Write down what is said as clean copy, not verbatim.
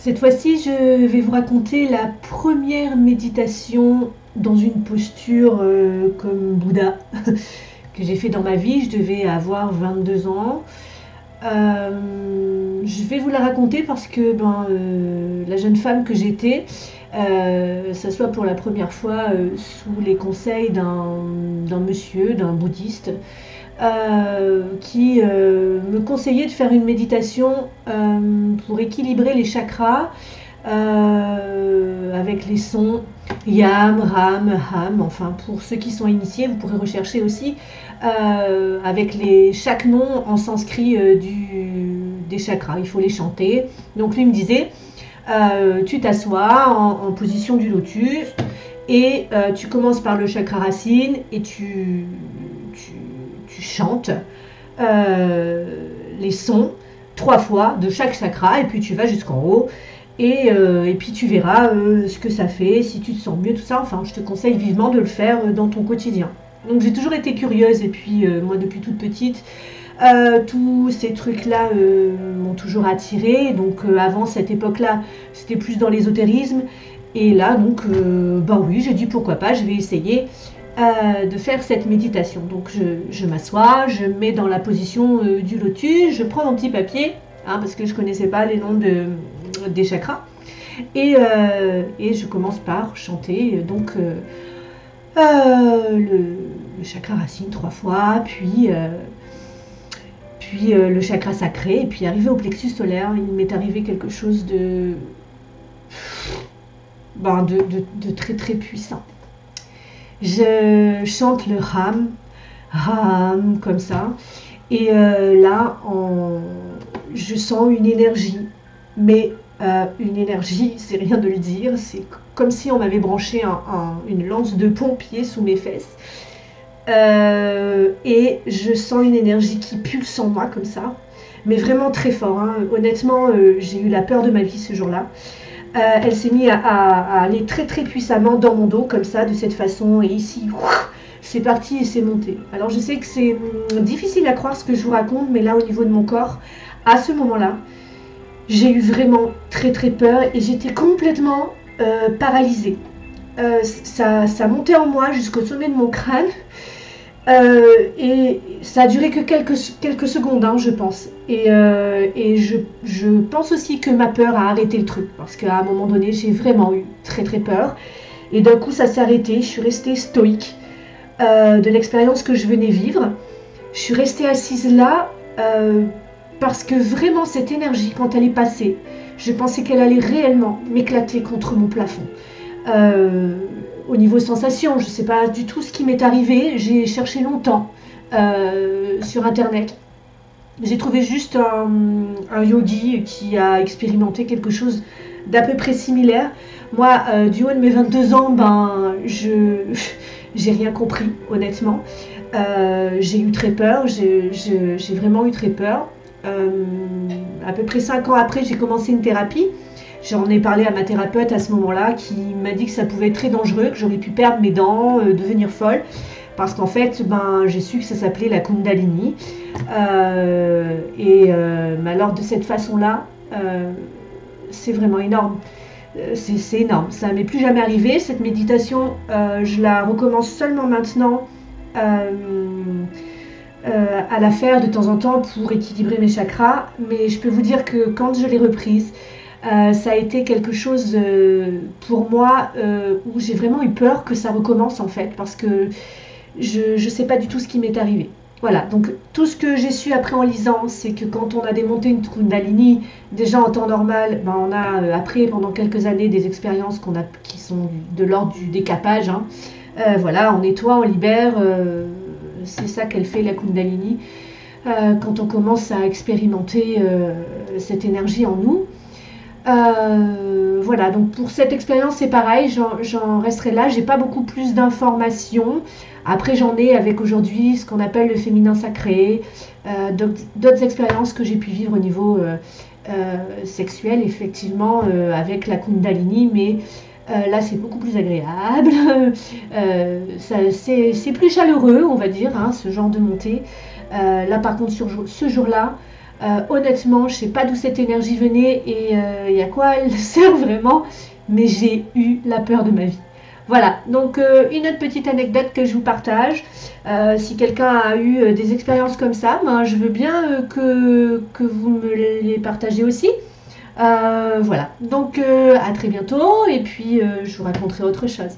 Cette fois-ci, je vais vous raconter la première méditation dans une posture comme Bouddha que j'ai fait dans ma vie. Je devais avoir 22 ans. Je vais vous la raconter parce que la jeune femme que j'étais s'assoit pour la première fois sous les conseils d'un monsieur, d'un bouddhiste, qui me conseillait de faire une méditation pour équilibrer les chakras avec les sons Yam, Ram, Ham. Enfin, pour ceux qui sont initiés, vous pourrez rechercher aussi avec chaque nom en sanskrit des chakras. Il faut les chanter. Donc lui me disait, tu t'assois en position du lotus et tu commences par le chakra racine et tu chantes les sons 3 fois de chaque chakra et puis tu vas jusqu'en haut et puis tu verras ce que ça fait, si tu te sens mieux, tout ça. Enfin, je te conseille vivement de le faire dans ton quotidien. Donc j'ai toujours été curieuse et puis moi depuis toute petite, tous ces trucs-là m'ont toujours attirée. Donc avant cette époque-là, c'était plus dans l'ésotérisme. Et là, donc, oui, j'ai dit pourquoi pas, je vais essayer de faire cette méditation. Donc je m'assois, je me mets dans la position du lotus, je prends mon petit papier, parce que je ne connaissais pas les noms des chakras, et je commence par chanter donc le chakra racine 3 fois, puis le chakra sacré, et puis arrivé au plexus solaire, il m'est arrivé quelque chose de très très puissant. Je chante le Ram, Ram, comme ça. Et là, je sens une énergie. Mais une énergie, c'est rien de le dire. C'est comme si on m'avait branché une lance de pompier sous mes fesses. Et je sens une énergie qui pulse en moi, comme ça. Mais vraiment très fort. Honnêtement, j'ai eu la peur de ma vie ce jour-là. Elle s'est mise à aller très très puissamment dans mon dos comme ça, de cette façon, et ici c'est parti et c'est monté. Alors je sais que c'est difficile à croire ce que je vous raconte, mais là au niveau de mon corps, à ce moment-là, j'ai eu vraiment très très peur et j'étais complètement paralysée. Ça montait en moi jusqu'au sommet de mon crâne. Et ça a duré que quelques secondes, je pense. Et je pense aussi que ma peur a arrêté le truc. Parce qu'à un moment donné, j'ai vraiment eu très très peur. Et d'un coup, ça s'est arrêté. Je suis restée stoïque de l'expérience que je venais vivre. Je suis restée assise là parce que vraiment, cette énergie, quand elle est passée, je pensais qu'elle allait réellement m'éclater contre mon plafond. Au niveau sensation, je ne sais pas du tout ce qui m'est arrivé. J'ai cherché longtemps sur internet. J'ai trouvé juste un yogi qui a expérimenté quelque chose d'à peu près similaire. Moi, du haut de mes 22 ans, j'ai rien compris, honnêtement. J'ai eu très peur, j'ai vraiment eu très peur. À peu près 5 ans après, j'ai commencé une thérapie. J'en ai parlé à ma thérapeute à ce moment-là, qui m'a dit que ça pouvait être très dangereux, que j'aurais pu perdre mes dents, devenir folle, parce qu'en fait, j'ai su que ça s'appelait la Kundalini. Alors de cette façon-là, c'est vraiment énorme. C'est énorme. Ça ne m'est plus jamais arrivé. Cette méditation, je la recommence seulement maintenant à la faire de temps en temps pour équilibrer mes chakras. Mais je peux vous dire que quand je l'ai reprise, ça a été quelque chose pour moi où j'ai vraiment eu peur que ça recommence en fait, parce que je ne sais pas du tout ce qui m'est arrivé. Voilà, donc tout ce que j'ai su après en lisant, c'est que quand on a démonté une Kundalini, déjà en temps normal, on a après pendant quelques années des expériences qui sont de l'ordre du décapage. Voilà, on nettoie, on libère, c'est ça qu'elle fait la Kundalini. Quand on commence à expérimenter cette énergie en nous. Voilà, donc pour cette expérience c'est pareil, j'en resterai là, j'ai pas beaucoup plus d'informations. Après j'en ai avec aujourd'hui ce qu'on appelle le féminin sacré, d'autres expériences que j'ai pu vivre au niveau sexuel, effectivement, avec la Kundalini, mais là c'est beaucoup plus agréable, c'est plus chaleureux, on va dire, ce genre de montée. Là par contre sur ce jour-là, Honnêtement, je sais pas d'où cette énergie venait et à quoi elle sert vraiment, mais j'ai eu la peur de ma vie. Voilà, donc une autre petite anecdote que je vous partage. Si quelqu'un a eu des expériences comme ça, ben, je veux bien que vous me les partagez aussi. Voilà, donc à très bientôt et puis je vous raconterai autre chose.